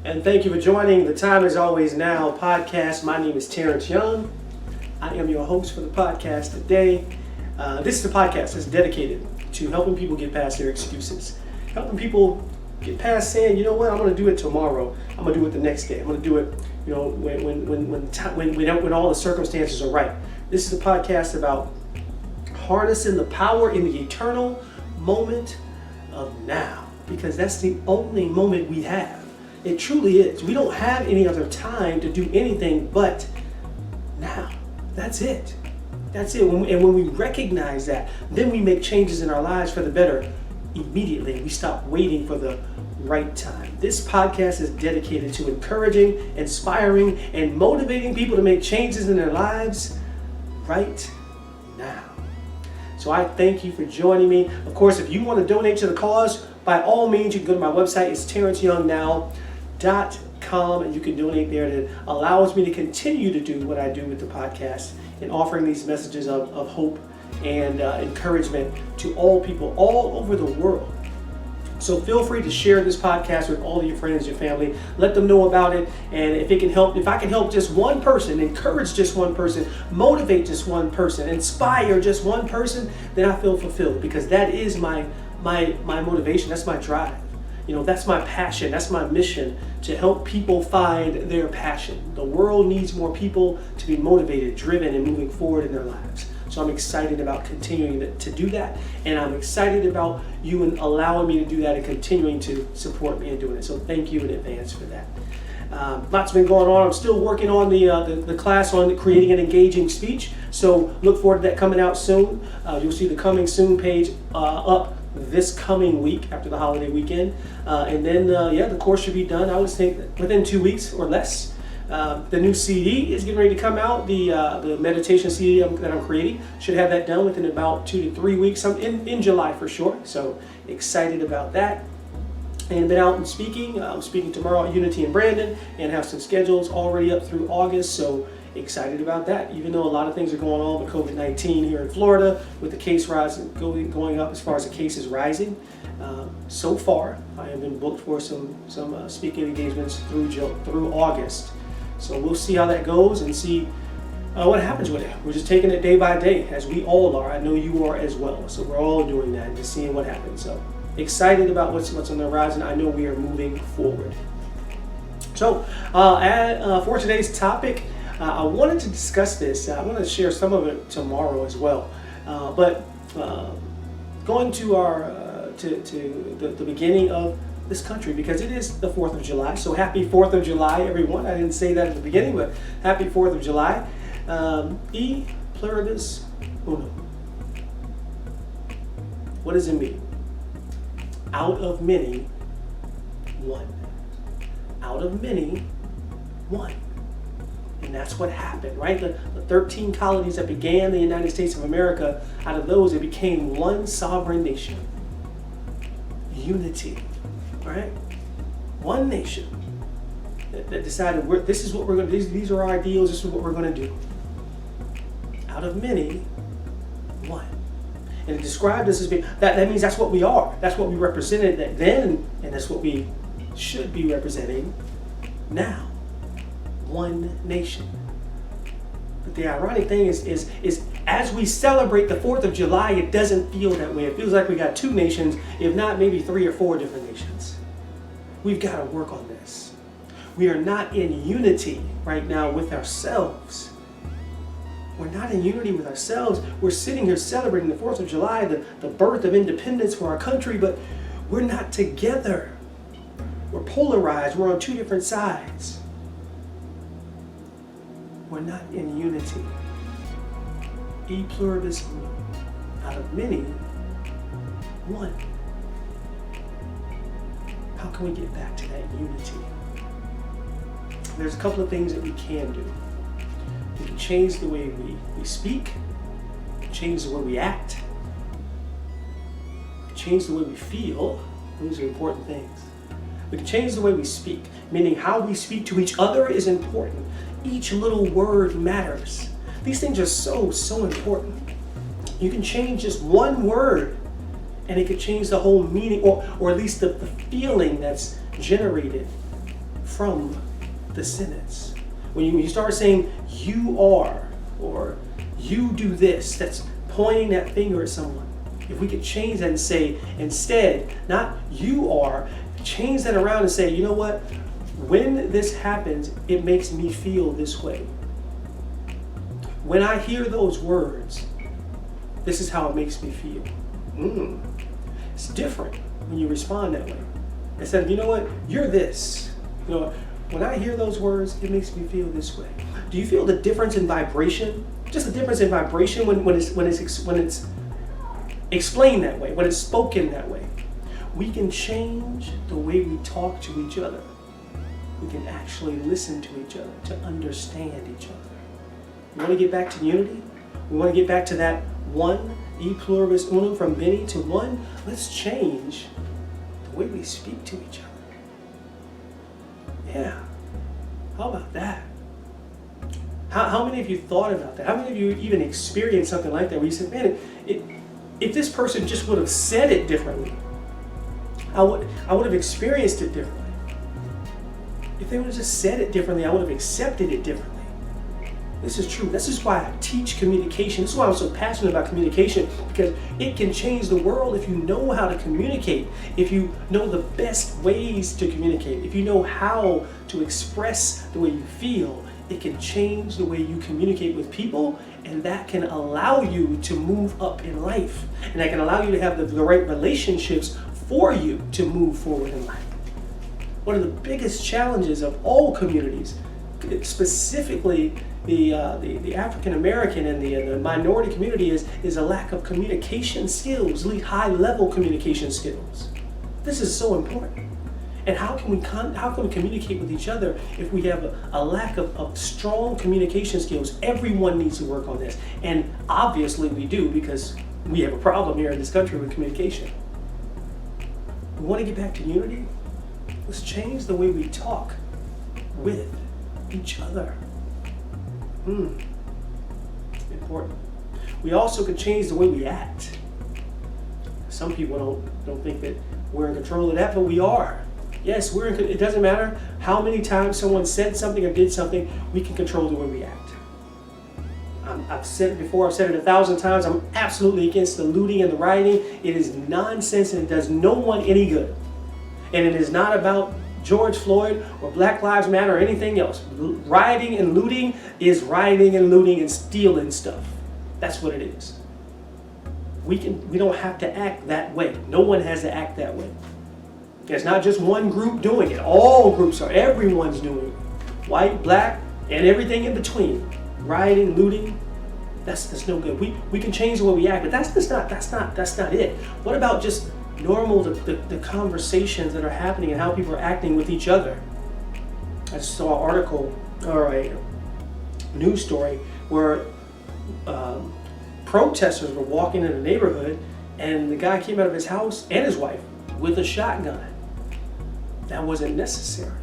And thank you for joining the Time Is Always Now podcast. My name is Terence Young. I am your host for the podcast today. This is a podcast that's dedicated to helping people get past their excuses. Helping people get past saying, you know what, I'm going to do it tomorrow. I'm going to do it the next day. I'm going to do it, when all the circumstances are right. This is a podcast about harnessing the power in the eternal moment of now, because that's the only moment we have. It truly is. We don't have any other time to do anything but now. That's it. That's it. And when we recognize that, then we make changes in our lives for the better immediately. We stop waiting for the right time. This podcast is dedicated to encouraging, inspiring, and motivating people to make changes in their lives right now. So I thank you for joining me. Of course, if you want to donate to the cause, by all means, you can go to my website. It's TerenceYoungNow.com, and you can donate there. That allows me to continue to do what I do with the podcast and offering these messages of hope and encouragement to all people all over the world. So feel free to share this podcast with all of your friends, your family. Let them know about it. And if I can help just one person, encourage just one person, motivate just one person, inspire just one person, then I feel fulfilled, because that is my motivation. That's my drive. That's my passion. That's my mission, to help people find their passion. The world needs more people to be motivated, driven, and moving forward in their lives. So I'm excited about continuing to do that. And I'm excited about you and allowing me to do that and continuing to support me in doing it. So thank you in advance for that. Lots been going on. I'm still working on the class on creating an engaging speech. So look forward to that coming out soon. You'll see the coming soon page up this coming week after the holiday weekend. And then, the course should be done, I would think, within 2 weeks or less. The new CD is getting ready to come out. The meditation CD that I'm creating should have that done within about 2 to 3 weeks. I'm in July for sure. So excited about that. And been out and speaking. I'm speaking tomorrow at Unity in Brandon and have some schedules already up through August. So excited about that. Even though a lot of things are going on with COVID-19 here in Florida, with the case rise going up as far as the cases rising. So far, I have been booked for some speaking engagements through August. So we'll see how that goes and see what happens with it. We're just taking it day by day, as we all are. I know you are as well. So we're all doing that and just seeing what happens. So excited about what's on the horizon. I know we are moving forward. So for today's topic, I wanted to discuss this. I want to share some of it tomorrow as well. But going to the beginning of this country, because it is the 4th of July. So happy 4th of July, everyone. I didn't say that at the beginning, but happy 4th of July. Pluribus Unum. What does it mean? Out of many, one. Out of many, one. And that's what happened, right? The 13 colonies that began the United States of America, out of those, it became one sovereign nation. Unity, right? One nation that decided this is what we're going to do. These are our ideals. This is what we're going to do. Out of many, one. And it described us as being, that means that's what we are. That's what we represented then, and that's what we should be representing now. One nation. But the ironic thing is as we celebrate the 4th of July, it doesn't feel that way. It feels like we got two nations, if not maybe 3 or 4 different nations. We've got to work on this. We are not in unity right now with ourselves. We're not in unity with ourselves. We're sitting here celebrating the 4th of July, the birth of independence for our country, but we're not together. We're polarized. We're on two different sides. We're not in unity. E pluribus unum. Out of many, one. How can we get back to that unity? There's a couple of things that we can do. We can change the way we speak, change the way we act, change the way we feel. Those are important things. We can change the way we speak, meaning how we speak to each other is important. Each little word matters. These things are so important. You can change just one word and it could change the whole meaning, or at least the feeling that's generated from the sentence. When you start saying you are or you do this, that's pointing that finger at someone. If we could change that and say instead, not you are, change that around and say, you know what? When this happens, it makes me feel this way. When I hear those words, this is how it makes me feel. It's different when you respond that way. Instead of, you know what, you're this. You know, when I hear those words, it makes me feel this way. Do you feel the difference in vibration? Just the difference in vibration when it's explained that way, when it's spoken that way. We can change the way we talk to each other. We can actually listen to each other, to understand each other. We want to get back to unity? We want to get back to that one, e pluribus unum, from many to one? Let's change the way we speak to each other. Yeah. How about that? How many of you thought about that? How many of you even experienced something like that where you said, man, if this person just would have said it differently, I would have experienced it differently. If they would have just said it differently, I would have accepted it differently. This is true. This is why I teach communication. This is why I'm so passionate about communication, because it can change the world if you know how to communicate, if you know the best ways to communicate, if you know how to express the way you feel. It can change the way you communicate with people, and that can allow you to move up in life. And that can allow you to have the right relationships for you to move forward in life. One of the biggest challenges of all communities, specifically the African American and the minority community, is a lack of communication skills, high level communication skills. This is so important. And how can we communicate with each other if we have a lack of strong communication skills? Everyone needs to work on this. And obviously we do, because we have a problem here in this country with communication. We want to get back to unity? Let's change the way we talk with each other. Important. We also can change the way we act. Some people don't think that we're in control of that, but we are. Yes, it doesn't matter how many times someone said something or did something, we can control the way we act. I've said it before, I've said it 1,000 times, I'm absolutely against the looting and the rioting. It is nonsense and it does no one any good. And it is not about George Floyd or Black Lives Matter or anything else. Rioting and looting is rioting and looting and stealing stuff. That's what it is. We don't have to act that way. No one has to act that way. It's not just one group doing it. All groups are. Everyone's doing it. White, black, and everything in between. Rioting, looting. That's no good. We can change the way we act, but that's not it. What about just normal the conversations that are happening and how people are acting with each other? I saw an article or a news story where protesters were walking in a neighborhood and the guy came out of his house and his wife with a shotgun. That wasn't necessary.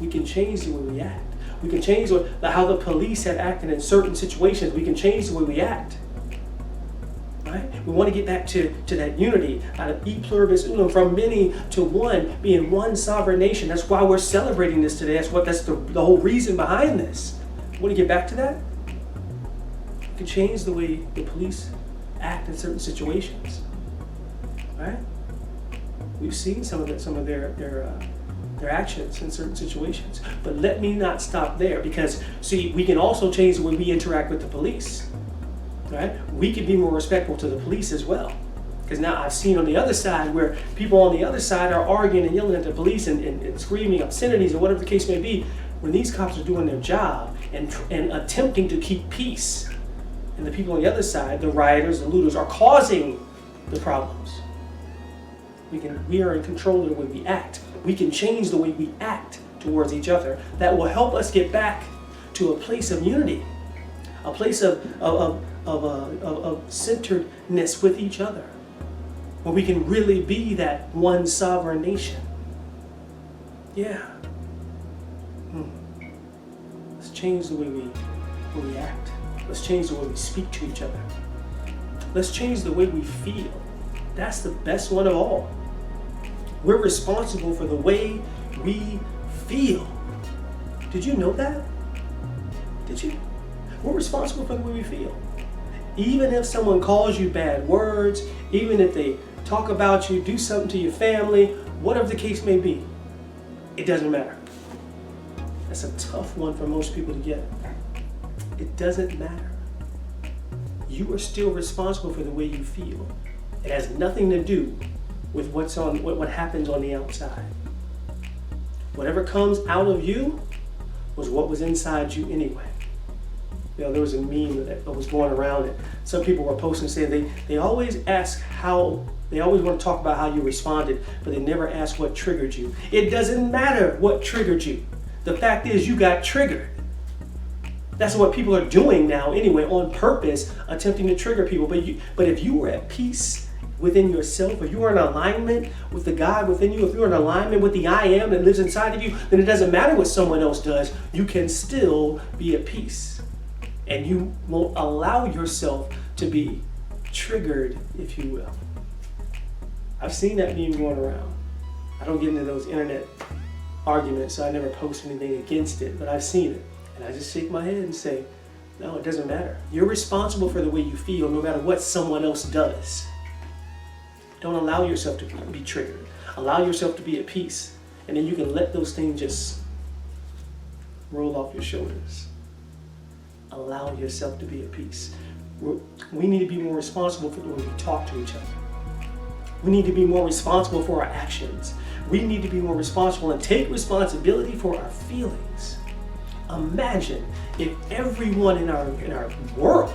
We can change the way we act. We can change how the police have acted in certain situations. We can change the way we act. Right? We want to get back to that unity, out of e pluribus unum, from many to one, being one sovereign nation. That's why we're celebrating this today. That's the whole reason behind this. We want to get back to that. We can change the way the police act in certain situations. Right? We've seen some of their actions in certain situations. But let me not stop there, because see, we can also change the way we interact with the police. Right? We can be more respectful to the police as well. Because now I've seen on the other side where people on the other side are arguing and yelling at the police and screaming obscenities or whatever the case may be, when these cops are doing their job and attempting to keep peace. And the people on the other side, the rioters, the looters, are causing the problems. We are in control of the way we act. We can change the way we act towards each other. That will help us get back to a place of unity, a place of centeredness with each other, where we can really be that one sovereign nation. Yeah. Let's change the way we act. Let's change the way we speak to each other. Let's change the way we feel. That's the best one of all. We're responsible for the way we feel. Did you know that? Did you? We're responsible for the way we feel. Even if someone calls you bad words, even if they talk about you, do something to your family, whatever the case may be, it doesn't matter. That's a tough one for most people to get. It doesn't matter. You are still responsible for the way you feel. It has nothing to do with what happens on the outside. Whatever comes out of you was what was inside you anyway. You know, there was a meme that was going around it. Some people were posting saying they always ask they always want to talk about how you responded, but they never ask what triggered you. It doesn't matter what triggered you. The fact is you got triggered. That's what people are doing now anyway, on purpose, attempting to trigger people. But if you were at peace within yourself, if you are in alignment with the God within you, if you're in alignment with the I am that lives inside of you, then it doesn't matter what someone else does. You can still be at peace. And you won't allow yourself to be triggered, if you will. I've seen that meme going around. I don't get into those internet arguments, so I never post anything against it, but I've seen it. And I just shake my head and say, no, it doesn't matter. You're responsible for the way you feel no matter what someone else does. Don't allow yourself to be triggered. Allow yourself to be at peace. And then you can let those things just roll off your shoulders. Allow yourself to be at peace. We need to be more responsible for the way we talk to each other. We need to be more responsible for our actions. We need to be more responsible and take responsibility for our feelings. Imagine if everyone in our world,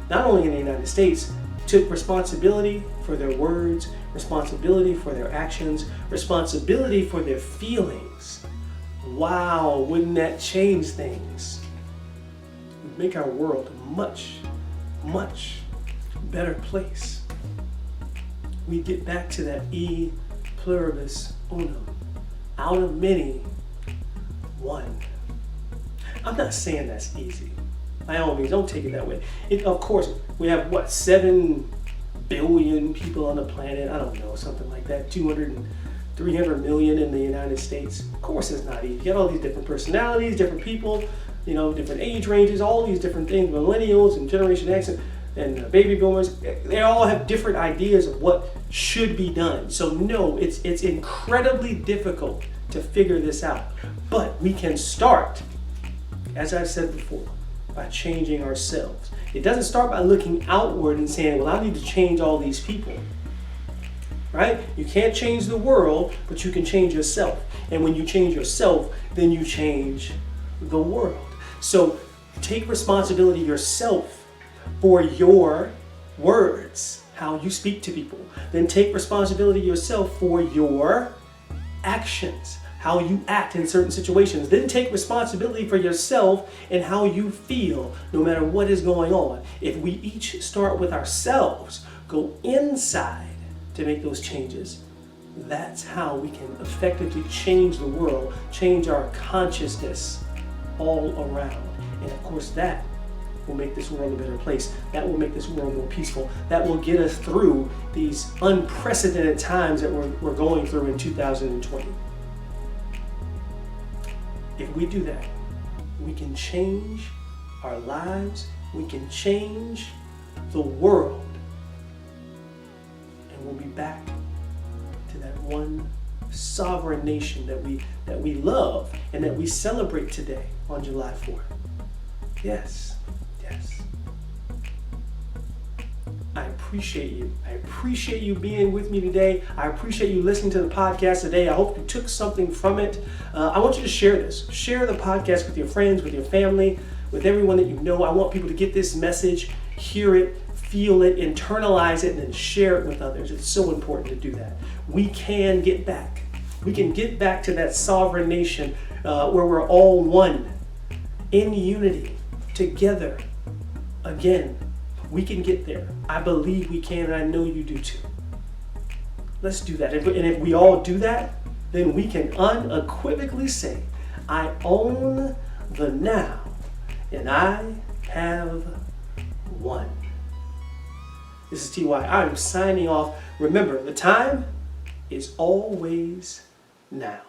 not only in the United States, took responsibility for their words, responsibility for their actions, responsibility for their feelings. Wow, wouldn't that change things? It would make our world a much, much better place. We get back to that Pluribus Unum. Out of many, one. I'm not saying that's easy. By all means, don't take it that way. Of course, we have 7 billion people on the planet. I don't know, something like that. 300 million in the United States. Of course, it's not easy. You got all these different personalities, different people, different age ranges, all these different things. Millennials and Generation X and baby boomers. They all have different ideas of what should be done. So no, it's incredibly difficult to figure this out. But we can start, as I've said before, by changing ourselves. It doesn't start by looking outward and saying, well, I need to change all these people. Right? You can't change the world, but you can change yourself. And when you change yourself, then you change the world. So take responsibility yourself for your words, how you speak to people. Then take responsibility yourself for your actions, how you act in certain situations. Then take responsibility for yourself and how you feel no matter what is going on. If we each start with ourselves, go inside to make those changes, that's how we can effectively change the world, change our consciousness all around. And of course that will make this world a better place. That will make this world more peaceful. That will get us through these unprecedented times that we're going through in 2020. If we do that, we can change our lives, we can change the world, and we'll be back to that one sovereign nation that we love and that we celebrate today on July 4th. Yes. I appreciate you. I appreciate you being with me today. I appreciate you listening to the podcast today. I hope you took something from it. I want you to share this. Share the podcast with your friends, with your family, with everyone that you know. I want people to get this message, hear it, feel it, internalize it, and then share it with others. It's so important to do that. We can get back. We can get back to that sovereign nation where we're all one, in unity, together, again. We can get there. I believe we can, and I know you do too. Let's do that. And if we all do that, then we can unequivocally say, I own the now, and I have won. This is TY. I'm signing off. Remember, the time is always now.